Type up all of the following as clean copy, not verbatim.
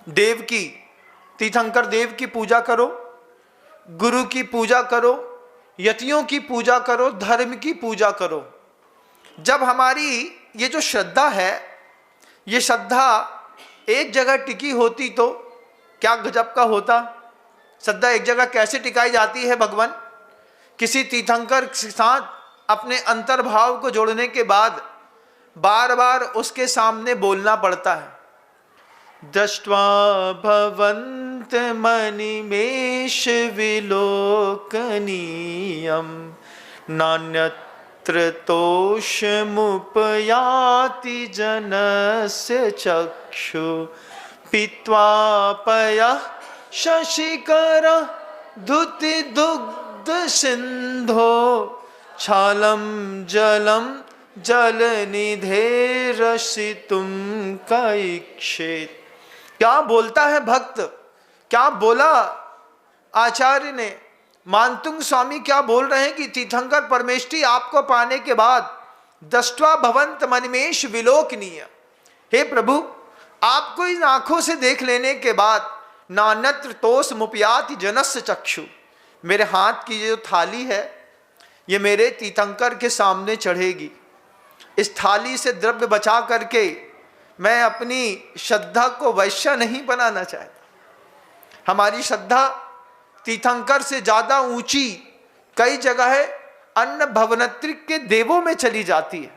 देव की, तीर्थंकर देव की पूजा करो, गुरु की पूजा करो, यतियों की पूजा करो, धर्म की पूजा करो। जब हमारी ये जो श्रद्धा है, ये श्रद्धा एक जगह टिकी होती तो क्या गजब का होता। श्रद्धा एक जगह कैसे टिकाई जाती है भगवान? किसी तीर्थंकर के साथ अपने अंतर्भाव को जोड़ने के बाद बार बार उसके सामने बोलना पड़ता है। दृष्ट्वा भवन्त मनिमेष विलोकनीयम नान्यत्र तोषमुपयाति जनस्य चक्षु पीत्वा पयः शशिकर धुति दुग्ध सिंधो छालम जलम जल निधे रसितुम कैक्षेत। क्या बोलता है भक्त, क्या बोला आचार्य ने? मानतुंग स्वामी क्या बोल रहे हैं कि तीर्थंकर परमेष्ठी आपको पाने के बाद दृष्ट्वा भवन्त मनिमेष विलोकनीय, हे प्रभु आपको इन आंखों से देख लेने के बाद नान्यत्र तोष मुपयाति जनस्य चक्षु, मेरे हाथ की जो थाली है ये मेरे तीर्थंकर के सामने चढ़ेगी। इस थाली से द्रव्य बचा करके मैं अपनी श्रद्धा को वैश्य नहीं बनाना चाहता। हमारी श्रद्धा तीर्थंकर से ज्यादा ऊंची कई जगह है अन्न भवनत्रिक के देवों में चली जाती है।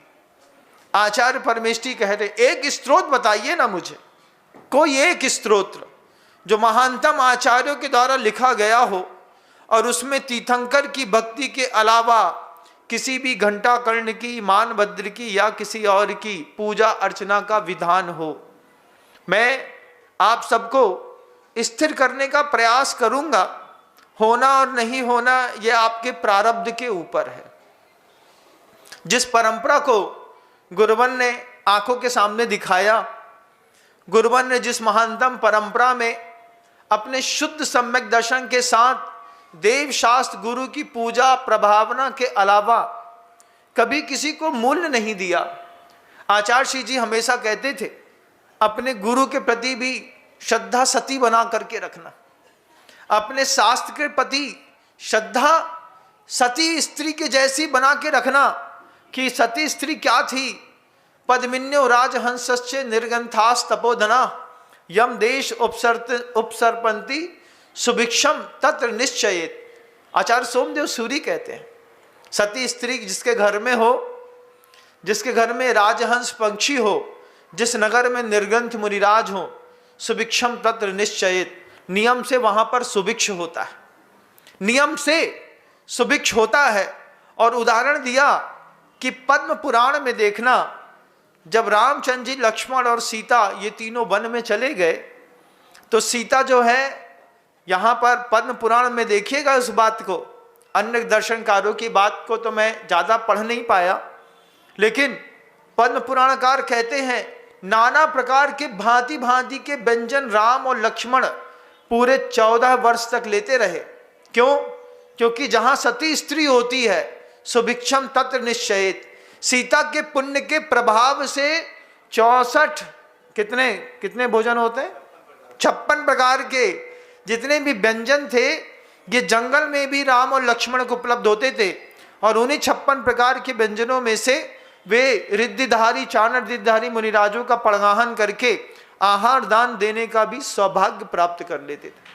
आचार्य परमेष्ठी कह रहे, एक स्त्रोत बताइए ना मुझे, कोई एक स्त्रोत्र जो महानतम आचार्यों के द्वारा लिखा गया हो और उसमें तीर्थंकर की भक्ति के अलावा किसी भी घंटा कर्ण की, मानभद्र की या किसी और की पूजा अर्चना का विधान हो। मैं आप सबको स्थिर करने का प्रयास करूंगा, होना और नहीं होना यह आपके प्रारब्ध के ऊपर है। जिस परंपरा को गुरुवन ने आंखों के सामने दिखाया, गुरुवन ने जिस महानतम परंपरा में अपने शुद्ध सम्यक दर्शन के साथ देव शास्त्र गुरु की पूजा प्रभावना के अलावा कभी किसी को मूल्य नहीं दिया। आचार्य श्री जी हमेशा कहते थे अपने गुरु के प्रति भी श्रद्धा सती बना करके रखना, अपने शास्त्र के प्रति श्रद्धा सती स्त्री के जैसी बना के रखना। कि सती स्त्री क्या थी? पद्मिन्यो राजहंसस्य निर्गंथास तपोधना यम देश उपसर्पंती सुभिक्षम तत्र निश्चयेत। आचार्य सोमदेव सूरी कहते हैं सती स्त्री जिसके घर में हो, जिसके घर में राजहंस पक्षी हो, जिस नगर में निर्गंथ मुनिराज हो, सुभिक्षम तत्र निश्चयेत, नियम से वहां पर सुभिक्ष होता है, नियम से सुभिक्ष होता है। और उदाहरण दिया कि पद्म पुराण में देखना, जब रामचंद्र जी, लक्ष्मण और सीता ये तीनों वन में चले गए तो सीता जो है, यहाँ पर पद्म पुराण में देखिएगा उस बात को, अन्य दर्शनकारों की बात को तो मैं ज़्यादा पढ़ नहीं पाया, लेकिन पद्म पुराणकार कहते हैं नाना प्रकार के भांति भांति के व्यंजन राम और लक्ष्मण पूरे 14 वर्ष तक लेते रहे। क्यों? क्योंकि जहाँ सती स्त्री होती है सुभिक्षम तत्र निश्चयेत, सीता के पुण्य के प्रभाव से 64 कितने भोजन होते हैं? 56 प्रकार के जितने भी व्यंजन थे ये जंगल में भी राम और लक्ष्मण को उपलब्ध होते थे। और उन्हीं 56 प्रकार के व्यंजनों में से वे रिद्धिधारी, चाणर रिद्धिधारी मुनिराजों का पड़गाहन करके आहार दान देने का भी सौभाग्य प्राप्त कर लेते थे।